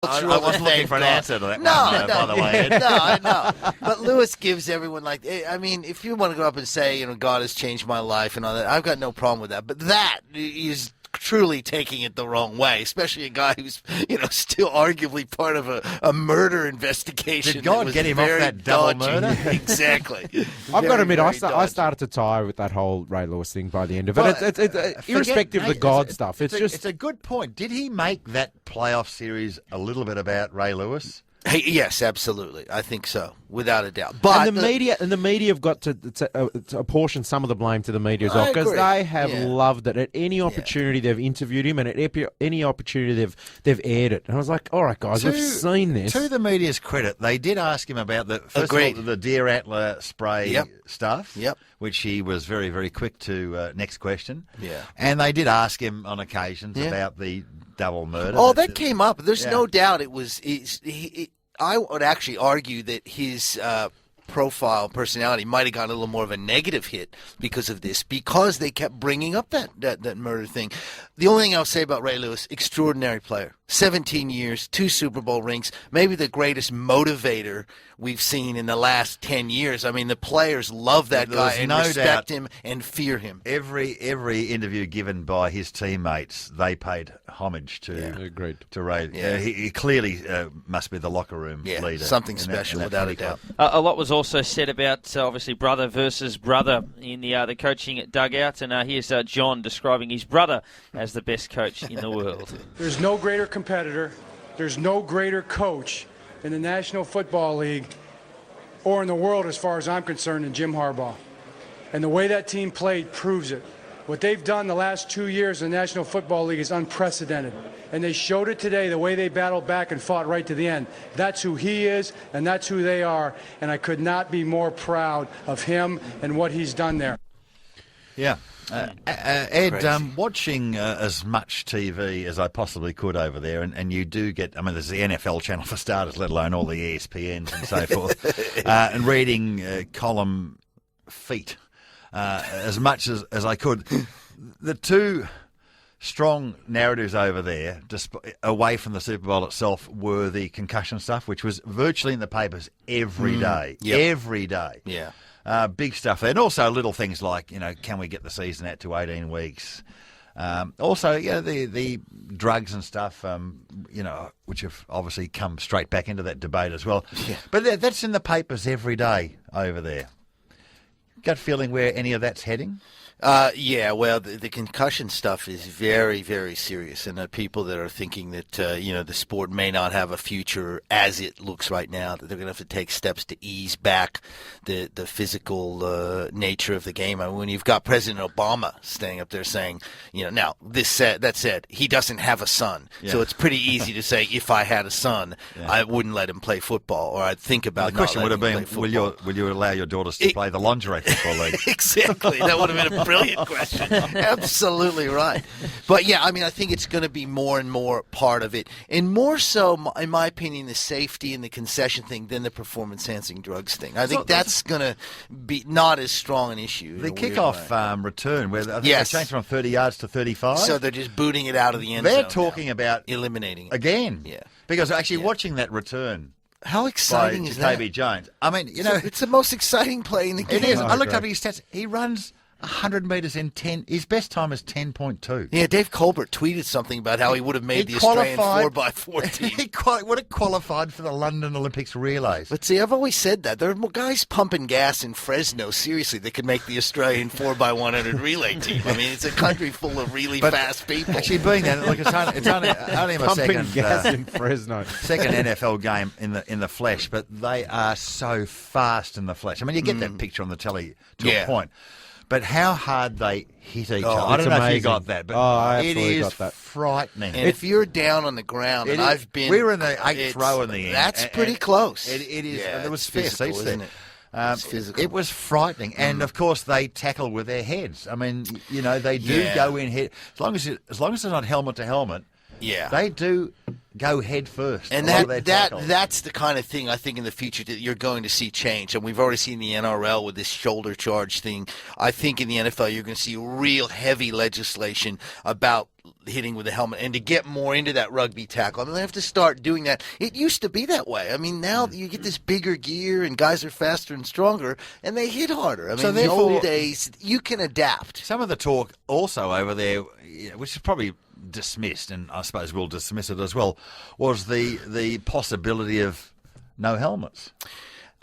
I wasn't looking for an answer to that one, by the way. No, I know. But Lewis gives everyone, like, I mean, if you want to go up and say, God has changed my life and all that, I've got no problem with that. But that is truly taking it the wrong way, especially a guy who's, still arguably part of a murder investigation. Did God get him off that double murder? Exactly. I've got to admit, I started to tire with that whole Ray Lewis thing by the end of it. It's irrespective of the God stuff. It's a good point. Did he make that playoff series a little bit about Ray Lewis? Hey, yes, absolutely. I think so, without a doubt. But and the media have got to apportion some of the blame to the media as well, because they have loved it. At any opportunity they've interviewed him, and at any opportunity they've aired it. And I was like, all right, guys, we've seen this. To the media's credit, they did ask him about the deer antler spray stuff, which he was very, very quick to next question. Yeah. And they did ask him on occasions about the double murder. Oh, that came up. There's no doubt it was. I would actually argue that his personality might have gotten a little more of a negative hit because of this, because they kept bringing up that murder thing. The only thing I'll say about Ray Lewis, extraordinary player. 17 years, 2 Super Bowl rings, maybe the greatest motivator we've seen in the last 10 years. I mean, the players love that guy and respect him and fear him. Every interview given by his teammates, they paid homage to Ray. Yeah. He clearly must be the locker room leader. Something special, without a doubt. A lot was also said about, obviously, brother versus brother in the coaching dugout. And here's John describing his brother as the best coach in the world. There's no greater competitor, there's no greater coach in the National Football League or in the world, as far as I'm concerned, than Jim Harbaugh. And the way that team played proves it. What they've done the last 2 years in the National Football League is unprecedented. And they showed it today, the way they battled back and fought right to the end. That's who he is, and that's who they are. And I could not be more proud of him and what he's done there. Yeah. Ed, watching as much TV as I possibly could over there, and you do get, I mean, there's the NFL channel for starters, let alone all the ESPNs and so forth, and reading column feet as much as I could. The two strong narratives over there, away from the Super Bowl itself, were the concussion stuff, which was virtually in the papers every day. Every day. Yeah. Big stuff there. And also little things like, can we get the season out to 18 weeks? Also, the drugs and stuff, which have obviously come straight back into that debate as well. Yeah. But that's in the papers every day over there. Gut feeling where any of that's heading? The concussion stuff is very, very serious, and there are people that are thinking that the sport may not have a future as it looks right now. That they're going to have to take steps to ease back the physical nature of the game. I mean, when you've got President Obama standing up there saying, now that said, he doesn't have a son, so it's pretty easy to say if I had a son, I wouldn't let him play football, or I'd think about. The question would have been, will you allow your daughters to play the lingerie football league? Exactly, that would have been a brilliant question. Absolutely right. But I think it's going to be more and more part of it, and more so, in my opinion, the safety and the concession thing than the performance-enhancing drugs thing. I think that's going to be not as strong an issue. The kickoff return, where I think they changed from 30 yards to 35. So they're just booting it out of the end zone. They're talking about eliminating it again. Yeah, because actually watching that return. How exciting is that? Jacoby Jones. I mean, it's the most exciting play in the game. It is. I looked up his stats. He runs 100 metres in 10. His best time is 10.2. Yeah, Dave Colbert tweeted something about how he would have made the Australian 4x4 team. He would have qualified for the London Olympics relays. But see, I've always said that. There are guys pumping gas in Fresno, seriously, that could make the Australian 4x100 relay team. I mean, it's a country full of really fast people. Actually, being there, look, it's only my pumping second gas in Fresno. Second NFL game in the flesh, but they are so fast in the flesh. I mean, you get that picture on the telly to a point. But how hard they hit each other. I don't know if you got that, but it is frightening. And if you're down on the ground, and I've been... We were in the 8th row in the end. That's pretty close. It is. There was fair physical, seats there. isn't it? It's physical. It was frightening. And, of course, they tackle with their heads. I mean, they do go in head. As long as it's not helmet to helmet, Yeah. They do go head first. And that's the kind of thing I think in the future that you're going to see change. And we've already seen the NRL with this shoulder charge thing. I think in the NFL you're going to see real heavy legislation about hitting with the helmet and to get more into that rugby tackle. I mean, they have to start doing that. It used to be that way. I mean, now you get this bigger gear and guys are faster and stronger and they hit harder. I mean, in the old days, you can adapt. Some of the talk also over there, which is probably dismissed, and I suppose we'll dismiss it as well, was the possibility of no helmets.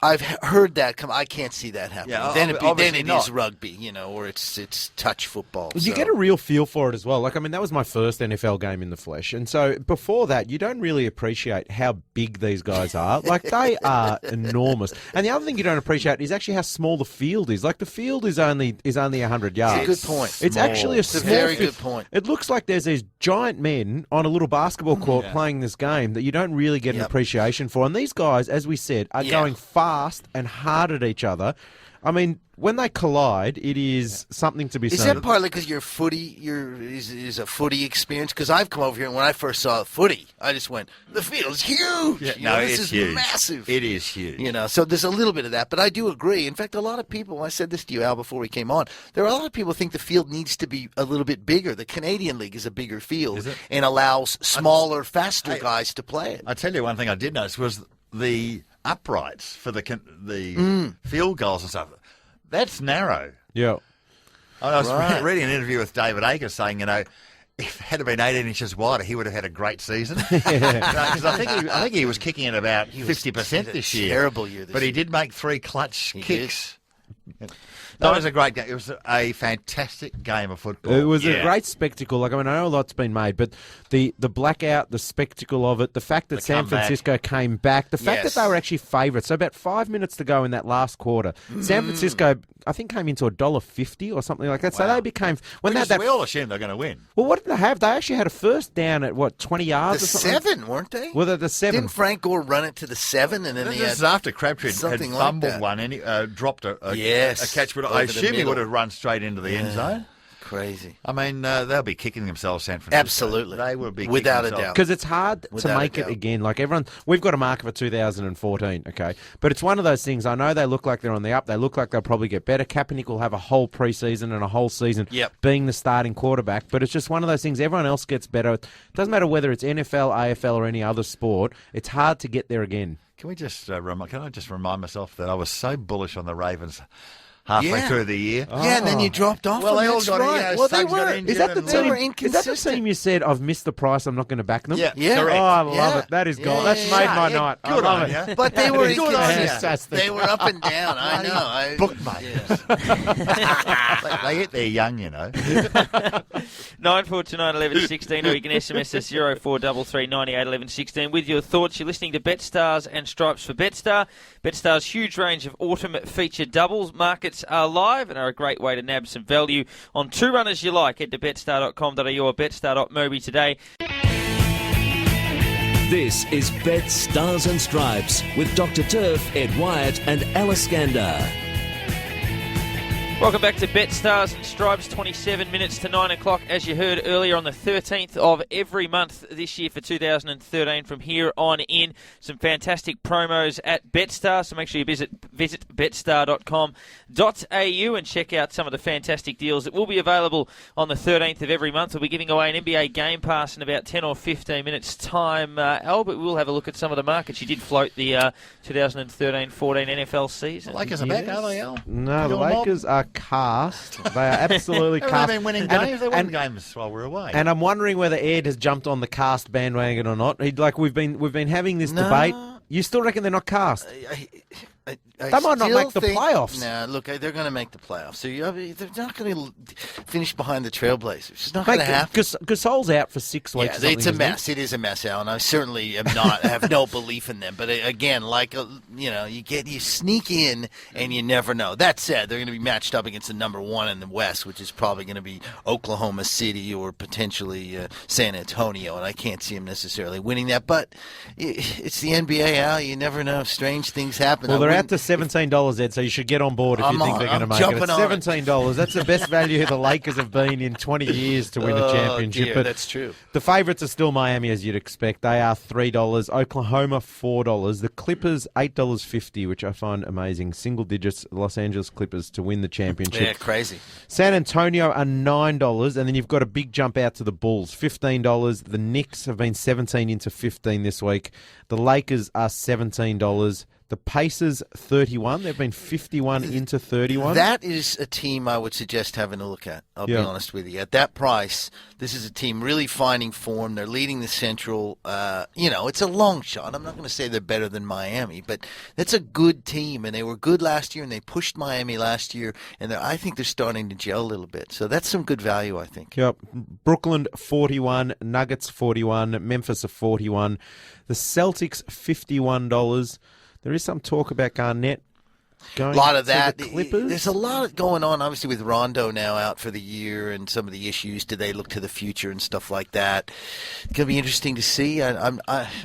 I've heard that come. I can't see that happening. Yeah, then it not. is rugby, or it's touch football. You get a real feel for it as well. Like, I mean, that was my first NFL game in the flesh. And so before that, you don't really appreciate how big these guys are. Like, they are enormous. And the other thing you don't appreciate is actually how small the field is. Like, the field is only 100 yards. It's a good point. It's actually a small very good point. It looks like there's these giant men on a little basketball court playing this game that you don't really get an appreciation for. And these guys, as we said, are going fast and hard at each other. I mean, when they collide, it is something to be seen. Is that partly because your footy is a footy experience? Because I've come over here and when I first saw footy, I just went, the field's huge. Yeah, this it's is huge. massive. It is huge. So there's a little bit of that, but I do agree. In fact, a lot of people, I said this to you, Al, before we came on, there are a lot of people who think the field needs to be a little bit bigger. The Canadian League is a bigger field and allows smaller, faster guys to play it. I tell you one thing I did notice was the uprights for the field goals and stuff. That's narrow. Yeah. I was reading an interview with David Akers saying, if it had been 18 inches wider, he would have had a great season. Because I think he was kicking at about 50% this year. Terrible year this But year. he did make 3 clutch kicks. That was a great game. It was a fantastic game of football. It was a great spectacle. Like, I mean, I know a lot's been made, but the blackout, the spectacle of it, the fact that San Francisco came back, the fact that they were actually favourites. So about 5 minutes to go in that last quarter, San Francisco, I think, came into $1.50 or something like that. So they became we all assumed they were going to win. Well, what did they have? They actually had a first down at 20 yards The or something? 7, weren't they? Well, the 7. Didn't Frank Gore run it to the 7 and then This he had is after Crabtree had something like fumbled that. one and he dropped a catch. But I over the assume he middle. would have run straight into the end zone. Crazy. I mean, they'll be kicking themselves, San Francisco. Absolutely. They will be Without kicking a doubt. themselves. Because it's hard to Without make a it doubt. again. Like, everyone, we've got a marker for 2014, okay? But it's one of those things. I know they look like they're on the up. They look like they'll probably get better. Kaepernick will have a whole preseason and a whole season being the starting quarterback. But it's just one of those things. Everyone else gets better. It doesn't matter whether it's NFL, AFL, or any other sport. It's hard to get there again. Can I just remind myself that I was so bullish on the Ravens halfway through the year? Yeah, and then you dropped off. Well, they all that's got right. well, they were. Is that the They were team? Is that the inconsistent. team you said I've missed the price? I'm not going to back them. Yeah, Yeah. correct. Oh, I love Yeah. it. That is gold. Yeah, That's yeah, made my yeah. night. Good I love on it. you. But they were Good on you. inconsistent. They were up and down. I know. Bookmakers. They get there young, 9429 11 16, or you can SMS us 0433 98 11 16 with your thoughts. You're listening to Betstars and Stripes for Betstar. Betstar's huge range of autumn feature doubles markets are live and are a great way to nab some value on 2 runners you like. Head to betstar.com.au or betstar.mobi today. This is Bet Stars and Stripes with Dr. Turf, Ed Wyatt and Alice Gander. Welcome back to Betstars and Stripes, 27 minutes to 9 o'clock. As you heard earlier, on the 13th of every month this year for 2013 from here on in. Some fantastic promos at Betstars, so make sure you visit betstar.com.au and check out some of the fantastic deals that will be available on the 13th of every month. We'll be giving away an NBA Game Pass in about 10 or 15 minutes' time, Al, but we'll have a look at some of the markets. You did float the 2013-14 NFL season. The Lakers are back, are they, Al? No, the Your mob? Lakers are cast. They are absolutely They've cast. been winning games. They won games while we're away. And I'm wondering whether Ed has jumped on the cast bandwagon or not. We've been having this debate. You still reckon they're not cast? They might not make the playoffs. No, look, they're going to make the playoffs. So they're not going to finish behind the Trailblazers. It's not going to happen. Gasol's out for 6 weeks. Yeah, it's a mess. It is a mess, Al, and I certainly have no belief in them. But again, you sneak in and you never know. That said, they're going to be matched up against the number 1 in the West, which is probably going to be Oklahoma City or potentially San Antonio, and I can't see them necessarily winning that. But it's the NBA, Al. You never know. Strange things happen. Well, they're out to $17, Ed, so you should get on board if you think they're going to make it. It's $17. That's the best value the Lakers have been in 20 years to win the championship. Dear, but that's true. The favourites are still Miami, as you'd expect. They are $3. Oklahoma, $4. The Clippers, $8.50, which I find amazing. Single digits, Los Angeles Clippers to win the championship. Yeah, crazy. San Antonio are $9, and then you've got a big jump out to the Bulls, $15. The Knicks have been 17 into 15 this week. The Lakers are $17. The Pacers, 31. They've been 51 into 31. That is a team I would suggest having a look at, I'll be honest with you. At that price, this is a team really finding form. They're leading the Central. It's a long shot. I'm not going to say they're better than Miami, but that's a good team, and they were good last year, and they pushed Miami last year, and I think they're starting to gel a little bit. So that's some good value, I think. Yep. Brooklyn, 41. Nuggets, 41. Memphis are 41. The Celtics, $51. There is some talk about Garnett going a lot of that. to the Clippers. There's a lot going on, obviously, with Rondo now out for the year and some of the issues. Do they look to the future and stuff like that? It's going to be interesting to see. I'm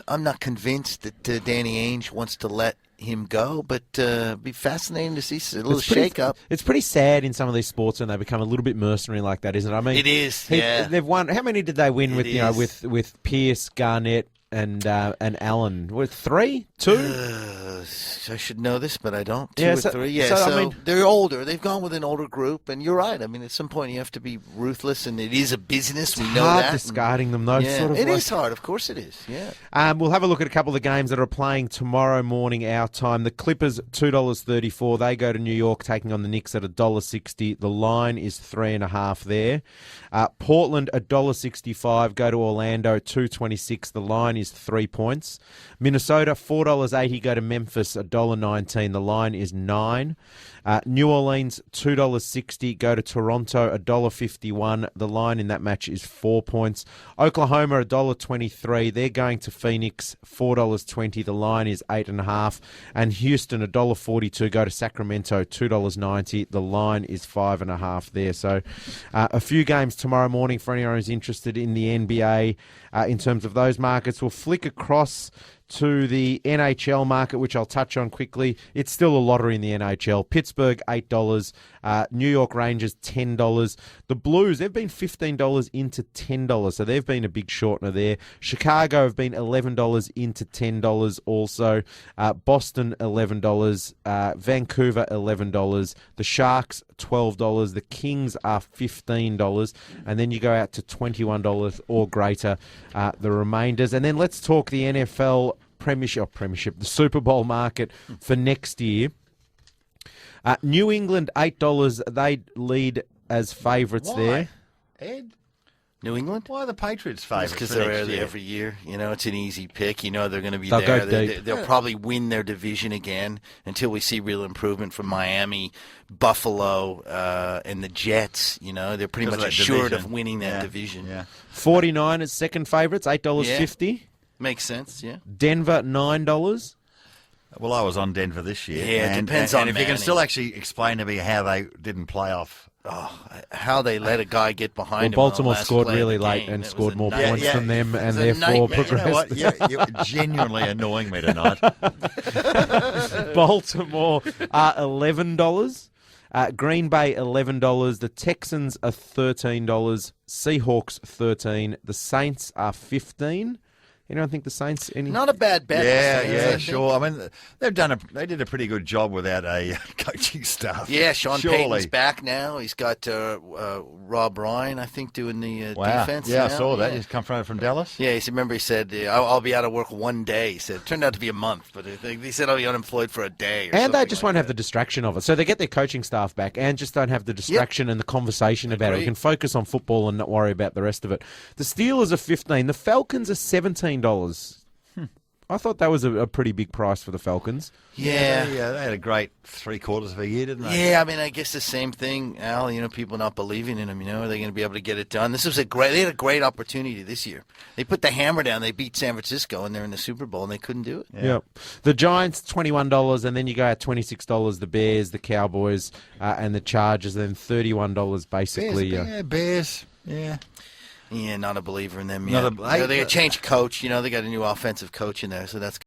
not convinced that Danny Ainge wants to let him go, but it'd be fascinating to see a little shake-up. It's pretty sad in some of these sports when they become a little bit mercenary like that, isn't it? I mean, it is. They've won. How many did they win with Pierce, Garnett, and Allen? With 3? 2? I should know this, but I don't. 2 or 3. Yeah, so I mean, they're older. They've gone with an older group, and you're right. I mean, at some point you have to be ruthless, and it is a business. We know that. Hard discarding them, though. Yeah, it is hard. Of course it is. Yeah. We'll have a look at a couple of the games that are playing tomorrow morning our time. The Clippers, $2.34. They go to New York, taking on the Knicks at $1.60. The line is 3.5 there. Portland, $1.65. Go to Orlando, $2.26. The line is 3 points. Minnesota, $4.80. Go to Memphis, $1.19. The line is 9. New Orleans, $2.60. Go to Toronto, $1.51. The line in that match is 4 points. Oklahoma, $1.23. They're going to Phoenix, $4.20. The line is 8.5. And Houston, $1.42. Go to Sacramento, $2.90. The line is 5.5 there. So a few games tomorrow morning for anyone who's interested in the NBA in terms of those markets. We'll flick across to the NHL market, which I'll touch on quickly. It's still a lottery in the NHL. Pittsburgh, $8. New York Rangers, $10. The Blues, they've been $15 into $10, so they've been a big shortener there. Chicago have been $11 into $10 also. Boston, $11. Vancouver, $11. The Sharks, $12. The Kings are $15. And then you go out to $21 or greater, the remainders. And then let's talk the NFL Premiership, the Super Bowl market for next year. New England, $8. They lead as favourites there. Ed? New England? Why are the Patriots favourites? Because they're there every year. You know, it's an easy pick. You know they're going to be They'll there. go deep. They'll probably win their division again until we see real improvement from Miami, Buffalo, and the Jets. You know, they're pretty much assured of winning that division. Yeah. 49 as second favourites, $8.50. Yeah. Makes sense, yeah. Denver, $9. Well, I was on Denver this year. Yeah, it depends on and if you can Manning. still actually explain to me how they didn't play off. Oh, how they let a guy get behind him. Baltimore on the last scored play of really the late game. and It scored was a more nightmare. points than them, It and was a therefore nightmare. You know what? progressed. You're genuinely annoying me tonight. Baltimore are $11. Green Bay, $11. The Texans are $13. Seahawks, $13. The Saints are $15. Anyone think the Saints? Not a bad bet. Yeah, sure. I mean, they did a pretty good job without a coaching staff. Yeah, Sean Surely. Payton's back now. He's got Rob Ryan, I think, doing the defense. Yeah, now. I saw that. He's come from Dallas. Yeah, he said, I'll be out of work one day. He said, it turned out to be a month, but he said I'll be unemployed for a day. And they just won't have the distraction of it. So they get their coaching staff back and just don't have the distraction and the conversation about it. We can focus on football and not worry about the rest of it. The Steelers are $15. The Falcons are $17. I thought that was a pretty big price for the Falcons. Yeah. They had a great 3/4 of a year, didn't they? Yeah, I mean, I guess the same thing, Al. You know, people not believing in them. You know, are they going to be able to get it done? They had a great opportunity this year. They put the hammer down. They beat San Francisco, and they're in the Super Bowl, and they couldn't do it. Yeah. Yep. The Giants, $21, and then you go at $26. The Bears, the Cowboys, and the Chargers, and then $31 basically. Bears. Yeah. Yeah, not a believer in them yet. They changed coach. You know, they got a new offensive coach in there, so that's